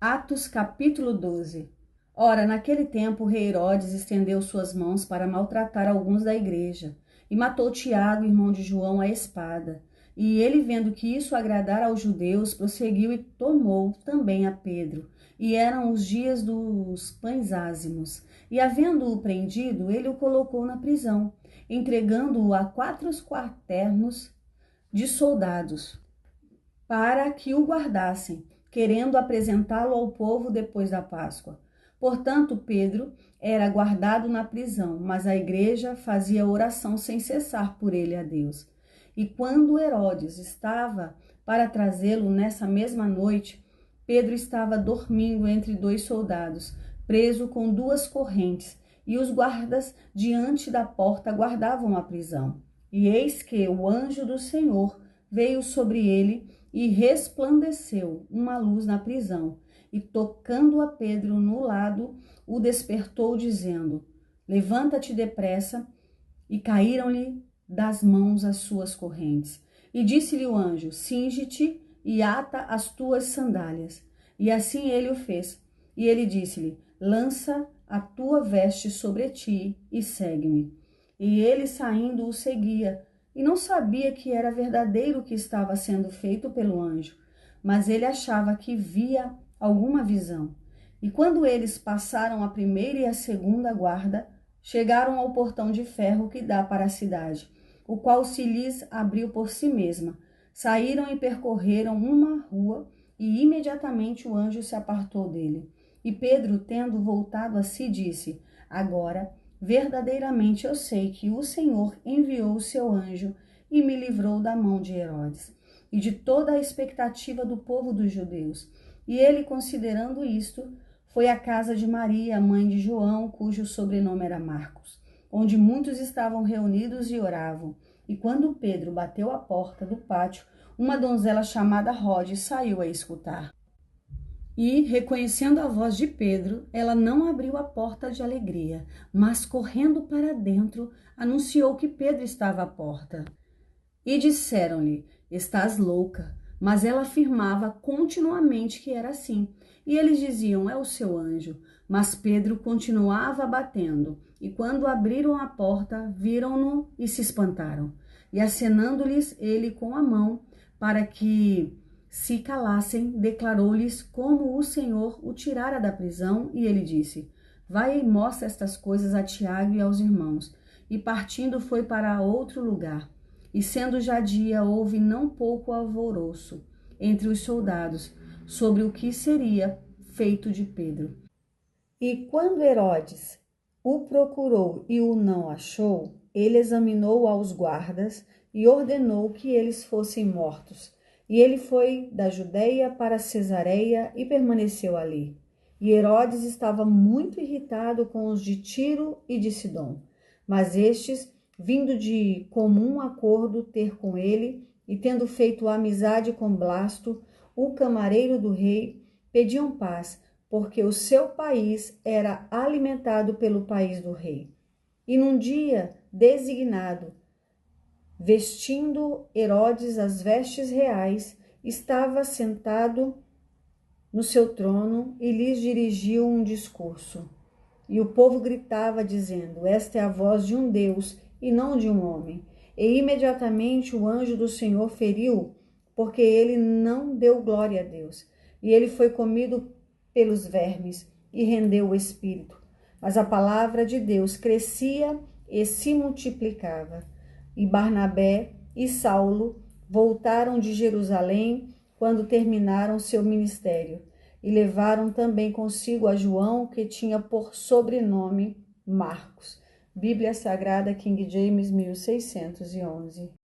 Atos capítulo 12. Ora, naquele tempo o rei Herodes estendeu suas mãos para maltratar alguns da igreja, e matou Tiago, irmão de João, à espada. E ele, vendo que isso agradara aos judeus, prosseguiu e tomou também a Pedro. E eram os dias dos pães ázimos. E havendo-o prendido, ele o colocou na prisão, entregando-o a 4 quaternos de soldados, para que o guardassem, querendo apresentá-lo ao povo depois da Páscoa. Portanto, Pedro era guardado na prisão, mas a igreja fazia oração sem cessar por ele a Deus. E quando Herodes estava para trazê-lo nessa mesma noite, Pedro estava dormindo entre 2 soldados, preso com 2 correntes, e os guardas diante da porta guardavam a prisão. E eis que o anjo do Senhor veio sobre ele e resplandeceu uma luz na prisão, e tocando a Pedro no lado, o despertou, dizendo: levanta-te depressa. E caíram-lhe das mãos as suas correntes. E disse-lhe o anjo: cinge-te e ata as tuas sandálias. E assim ele o fez. E ele disse-lhe: lança a tua veste sobre ti e segue-me. E ele, saindo, o seguia, e não sabia que era verdadeiro o que estava sendo feito pelo anjo, mas ele achava que via alguma visão. E quando eles passaram a primeira e a segunda guarda, chegaram ao portão de ferro que dá para a cidade, o qual se lhes abriu por si mesma. Saíram e percorreram uma rua, e imediatamente o anjo se apartou dele. E Pedro, tendo voltado a si, disse: agora, verdadeiramente eu sei que o Senhor enviou o seu anjo e me livrou da mão de Herodes e de toda a expectativa do povo dos judeus. E ele, considerando isto, foi à casa de Maria, mãe de João, cujo sobrenome era Marcos, onde muitos estavam reunidos e oravam. E quando Pedro bateu à porta do pátio, uma donzela chamada Rode saiu a escutar. E, reconhecendo a voz de Pedro, ela não abriu a porta de alegria, mas, correndo para dentro, anunciou que Pedro estava à porta. E disseram-lhe: estás louca. Mas ela afirmava continuamente que era assim. E eles diziam: é o seu anjo. Mas Pedro continuava batendo. E quando abriram a porta, viram-no e se espantaram. E acenando-lhes ele com a mão para que se calassem, declarou-lhes como o Senhor o tirara da prisão. E ele disse: vai e mostra estas coisas a Tiago e aos irmãos. E partindo foi para outro lugar. E sendo já dia, houve não pouco alvoroço entre os soldados sobre o que seria feito de Pedro. E quando Herodes o procurou e o não achou, ele examinou aos guardas e ordenou que eles fossem mortos. E ele foi da Judeia para Cesareia e permaneceu ali. E Herodes estava muito irritado com os de Tiro e de Sidom, mas estes, vindo de comum acordo ter com ele, e tendo feito amizade com Blasto, o camareiro do rei, pediam paz, porque o seu país era alimentado pelo país do rei. E num dia designado, vestindo Herodes as vestes reais, estava sentado no seu trono e lhes dirigiu um discurso. E o povo gritava, dizendo: esta é a voz de um Deus e não de um homem. E imediatamente o anjo do Senhor feriu, porque ele não deu glória a Deus. E ele foi comido pelos vermes e rendeu o espírito. Mas a palavra de Deus crescia e se multiplicava. E Barnabé e Saulo voltaram de Jerusalém quando terminaram seu ministério. E levaram também consigo a João, que tinha por sobrenome Marcos. Bíblia Sagrada King James 1611.